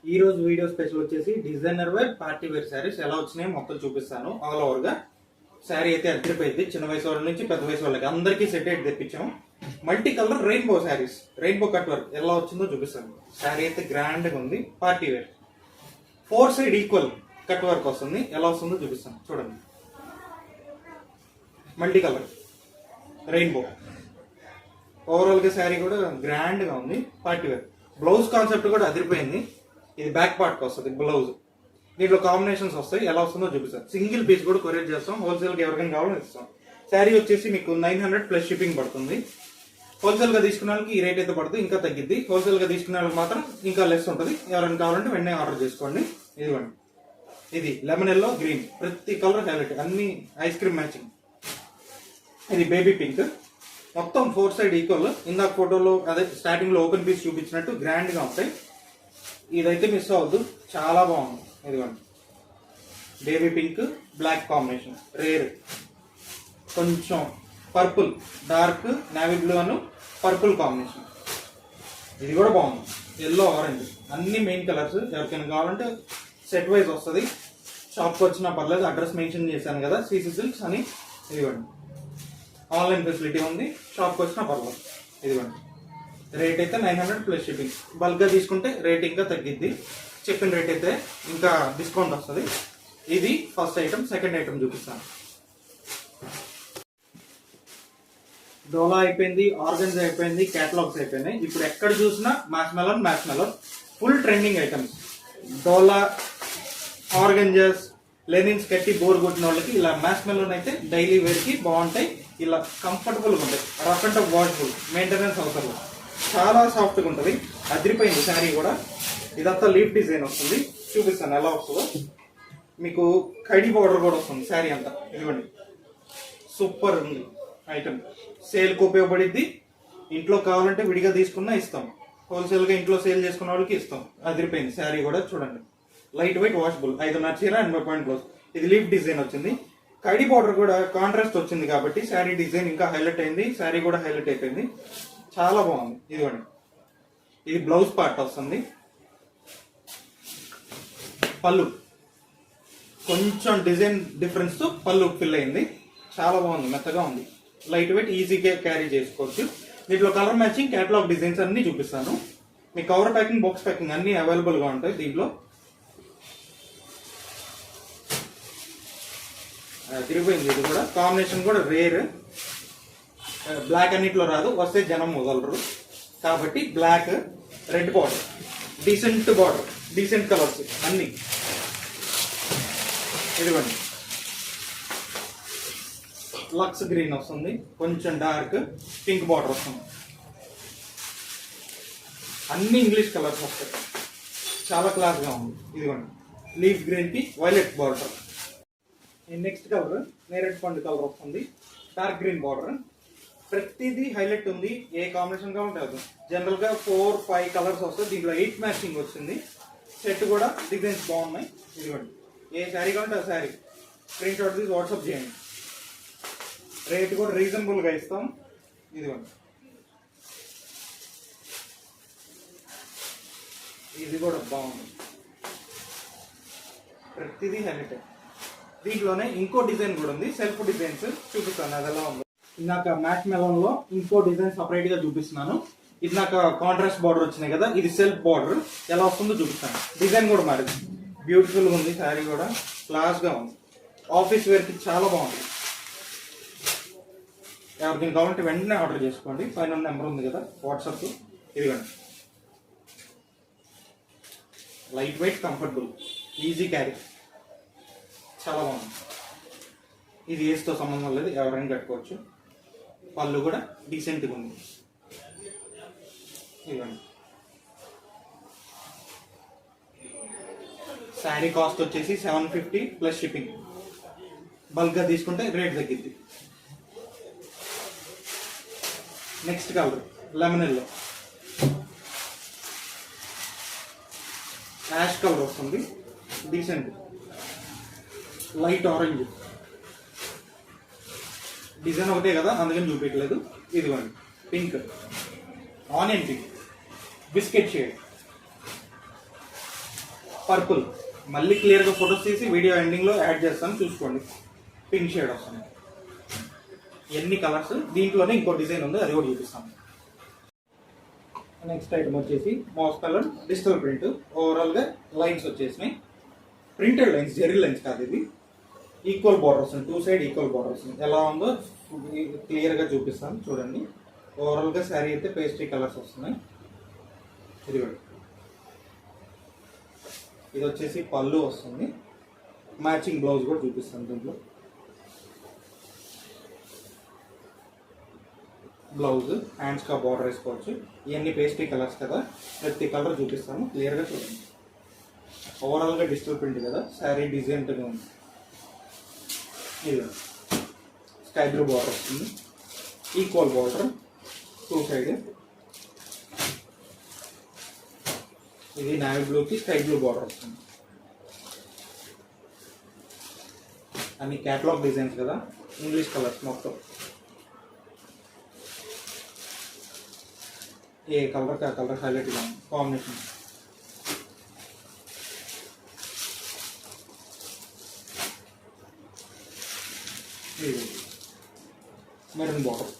ఈ రోజు video special వచ్చేసి designer wear party wear saris ఎలా వచ్చినాయో మొత్తం చూపిస్తాను. ఆల్ ఓవర్ గా శారీ అయితే అద్దరిపోయింది. చిన్న వయసు వాళ్ళ నుంచి పెద్ద వయసు వాళ్ళకి అందరికీ సెట్ అయితే తెప్పించాం. Multi colour rainbow saris, rainbow cut work ఎలా వచ్చిందో చూపిస్తాను. శారీ అయితే గ్రాండ్ గా ఉంది. Party wear 4 side equal cut work వస్తుంది. ఎలా వస్తుందో చూపిస్తాను చూడండి. మల్టీ కలర్ రెయిన్బో ఓవరాల్ గా శారీ కూడా గ్రాండ్ గా ఉంది. పార్టీ వేర్ బ్లౌజ్ కాన్సెప్ట్ కూడా అదిరిపోయింది. ఇది బ్యాక్ పార్ట్ వస్తుంది బ్లౌజ్. దీంట్లో కాంబినేషన్స్ వస్తాయి. ఎలా వస్తుందో చూపిస్తాను. సింగిల్ పీస్ కూడా కొరియర్ చేస్తాం. హోల్సేల్ గా ఎవరికైనా కావాలని ఇస్తాం. శారీ వచ్చేసి మీకు 900 ప్లస్ షిప్పింగ్ పడుతుంది. హోల్సేల్ గా తీసుకున్న వాళ్ళకి ఈ రేట్ అయితే పడుతుంది, ఇంకా తగ్గిద్ది. హోల్సేల్ గా తీసుకున్న వాళ్ళకి మాత్రం ఇంకా లెస్ ఉంటుంది. ఎవరైనా కావాలంటే వెంటనే ఆర్డర్ చేసుకోండి. ఇదిగోండి, ఇది లెమన్ ఎల్లో గ్రీన్, ప్రతి కలర్ హైలైట్, అన్ని ఐస్ క్రీమ్ మ్యాచింగ్. ఇది బేబీ పింక్, మొత్తం 4 సైడ్ ఈక్వల్. ఇందాక ఫోటోలో అదే స్టార్టింగ్ లో ఓపెన్ పీస్ చూపించినట్టు గ్రాండ్ గా ఉంటాయి. ఇదైతే మిస్ అవ్వద్దు, చాలా బాగుంది. ఇదిగోండి, baby pink black combination, rare. కొంచెం పర్పుల్, డార్క్ నేవీ బ్లూ అను పర్పుల్ కాంబినేషన్. ఇది కూడా బాగుంది. ఎల్లో ఆరెంజ్, అన్ని మెయిన్ కలర్స్. ఎవరికైనా కావాలంటే సెట్ వైజ్ వస్తుంది. షాప్కి వచ్చినా పర్లేదు. అడ్రస్ మెన్షన్ చేశాను కదా, సిసి సిల్క్స్ అని. ఇదిగోండి, ఆన్లైన్ ఫెసిలిటీ ఉంది. షాప్కి వచ్చినా పర్లేదు. ఇదిగోండి, రేట్ అయితే 900 ప్లస్ షిప్పింగ్. బల్క్ గా తీసుకుంటే రేట్ ఇంకా తగ్గిద్ది. చెప్పిన రేట్ అయితే ఇంకా డిస్కౌంట్ వస్తుంది. ఇది ఫస్ట్ ఐటమ్. సెకండ్ ఐటమ్ చూపిస్తాను. డోలా అయిపోయింది, ఆర్గన్స్ అయిపోయింది, క్యాటలాగ్స్ అయిపోయినాయి. ఇప్పుడు ఎక్కడ చూసినా match melon full trending items. డోలా, ఆర్గంజస్, లెనిన్స్ కట్టి బోర్ కొట్టిన వాళ్ళకి ఇలా మ్యాచ్ మెలన్ అయితే డైలీ వేర్ కి బాగుంటాయి. ఇలా కంఫర్టబుల్ గా ఉంటాయి. Rough and tough washable, maintenance అవసరం. చాలా సాఫ్ట్ గా ఉంటుంది. అదిరిపోయింది శారీ కూడా. ఇదంతా లీఫ్ డిజైన్ వస్తుంది. చూపిస్తాను ఎలా వస్తుందో. మీకు కడి బార్డర్ కూడా వస్తుంది శారీ అంతా. ఇదిగోండి, సూపర్ ఉంది ఐటమ్. సేల్ కు ఉపయోగపడిద్ది. ఇంట్లో కావాలంటే విడిగా తీసుకున్నా ఇస్తాం. హోల్సేల్ గా ఇంట్లో సేల్ చేసుకున్న వాళ్ళకి ఇస్తాం. అదిరిపోయింది శారీ కూడా. చూడండి, లైట్ వెయిట్ వాషబుల్. 5.5 చీర 80 పాయింట్ బ్లౌజ్. ఇది లీఫ్ డిజైన్ వచ్చింది. కడి బార్డర్ కూడా కాంట్రాస్ట్ వచ్చింది కాబట్టి శారీ డిజైన్ ఇంకా హైలైట్ అయింది. శారీ కూడా హైలైట్ అయిపోయింది. చాలా బాగుంది. ఇదిగోండి, ఇది బ్లౌజ్ పార్ట్ వస్తుంది. పళ్ళు కొంచెం డిజైన్ డిఫరెన్స్ తో పళ్ళు ఫిల్ అయింది. చాలా బాగుంది, మెత్తగా ఉంది. లైట్ వెయిట్, ఈజీగా క్యారీ చేసుకోవచ్చు. దీంట్లో కలర్ మ్యాచింగ్, కేటలాగ్ డిజైన్స్ అన్ని చూపిస్తాను. మీ కవర్ ప్యాకింగ్, బాక్స్ ప్యాకింగ్ అన్ని అవైలబుల్ గా ఉంటాయి దీంట్లో. తిరిగిపోయింది. ఇది కూడా కాంబినేషన్ కూడా రేర్. బ్లాక్ అన్నిట్లో రాదు, వస్తే జనం వదలరు కాబట్టి black, red border, decent colours అన్ని. ఇదిగోండి, లక్స్ గ్రీన్ వస్తుంది, కొంచెం డార్క్ పింక్ బార్డర్ వస్తుంది. అన్ని ఇంగ్లీష్ కలర్స్ వస్తాయి. చాలా క్లాస్ గా ఉంది. ఇదిగోండి, లీఫ్ గ్రీన్ కి వైలెట్ బార్డర్. నెక్స్ట్ కలర్ నేరేడ్ పండు కలర్ వస్తుంది. Dark green border. ప్రతిదీ హైలైట్ ఉంది. ఏ కాంబినేషన్ గా ఉంటుంది. జనరల్ గా 4-5 కలర్స్ వస్తాయి. దీంట్లో 8 మ్యాచింగ్ వచ్చింది. సెట్ కూడా డిజైన్స్ బాగున్నాయి. ఇదిగోండి, ఏ శారీ కావాలంటే ఆ శారీ స్క్రీన్ షాట్ తీసి వాట్సాప్ చేయండి. రేట్ కూడా రీజనబుల్ గా ఇస్తాం. ఇదిగోండి, ఇది కూడా బాగుంది. ప్రతిదీ హైలైట్. దీంట్లోనే ఇంకో డిజైన్ కూడా ఉంది. సెల్ఫ్ డిజైన్స్ చూపిస్తాను అది ఎలా ఉందో. ఇందాక మ్యాట్ మెలన్ లో ఇంకో డిజైన్ సపరేట్ గా చూపిస్తున్నాను. ఇది నాకు కాంట్రాస్ట్ బార్డర్ వచ్చినాయి కదా, ఇది సెల్ఫ్ బార్డర్. ఎలా వస్తుందో చూపిస్తాను. డిజైన్ కూడా మారింది. బ్యూటిఫుల్ గా ఉంది. శారీ కూడా క్లాస్ గా ఉంది. ఆఫీస్ వేర్ కి చాలా బాగుంది. ఎవరికైనా కావాలంటే వెంటనే ఆర్డర్ చేసుకోండి. పైన నెంబర్ ఉంది కదా వాట్సాప్. ఇదిగోండి, light weight, comfortable, easy carry, చాలా బాగుంది. ఇది ఏజ్తో సంబంధం లేదు, ఎవరైనా కట్టుకోవచ్చు. పళ్ళు కూడా డీసెంట్గా ఉంది. ఇవ్వండి, శారీ కాస్ట్ వచ్చేసి 750 ప్లస్ షిప్పింగ్. బల్క్గా తీసుకుంటే రేట్ తగ్గిద్ది. Next colour lemon yellow, ash colour వస్తుంది. Decent light orange. డిజైన్ ఒకటే కదా అందుకని చూపించలేదు. ఇదిగోండి, pink, onion pink, biscuit shade. Purple, మళ్ళీ క్లియర్గా ఫొటోస్ తీసి వీడియో ఎండింగ్లో యాడ్ చేస్తాను చూసుకోండి. పింక్ షేడ్ వస్తుంది. ఎన్ని కలర్స్, దీంట్లోనే ఇంకో డిజైన్ ఉంది, అది కూడా చూపిస్తాను. నెక్స్ట్ ఐటమ్ వచ్చేసి మాస్ కలర్ డిజిటల్ ప్రింట్. ఓవరాల్గా లైన్స్ వచ్చేసినాయి, ప్రింటెడ్ లైన్స్, జెరీ లైన్స్ కాదు ఇది. ఈక్వల్ బార్డర్ వస్తుంది, 2 సైడ్ ఈక్వల్ బార్డర్ వస్తుంది. ఎలా ఉందో క్లియర్గా చూపిస్తాను చూడండి. ఓవరాల్గా శారీ అయితే పేస్ట్రీ కలర్స్ వస్తున్నాయి. ఇది వచ్చేసి పళ్ళు వస్తుంది, మ్యాచింగ్ బ్లౌజ్ కూడా చూపిస్తాను. దీంట్లో బ్లౌజ్, హ్యాండ్స్గా బార్డర్ వేసుకోవచ్చు. ఇవన్నీ పేస్ట్రీ కలర్స్ కదా, ప్రతి కలర్ చూపిస్తాను క్లియర్గా చూడండి. ఓవరాల్గా డిజిటల్ ప్రింట్ కదా, శారీ డిజైన్గా ఉంది. ఇది స్కై బ్లూ బార్డర్ వస్తుంది, ఈక్వల్ బార్డర్ 2 సైడ్. ఇది నావీ బ్లూకి స్కై బ్లూ బార్డర్ వస్తుంది. అన్ని క్యాటలాగ్ డిజైన్స్ కదా, ఇంగ్లీష్ కలర్స్ మొత్తం. ఏ కలర్ ఆ colour highlight combination. Maroon border.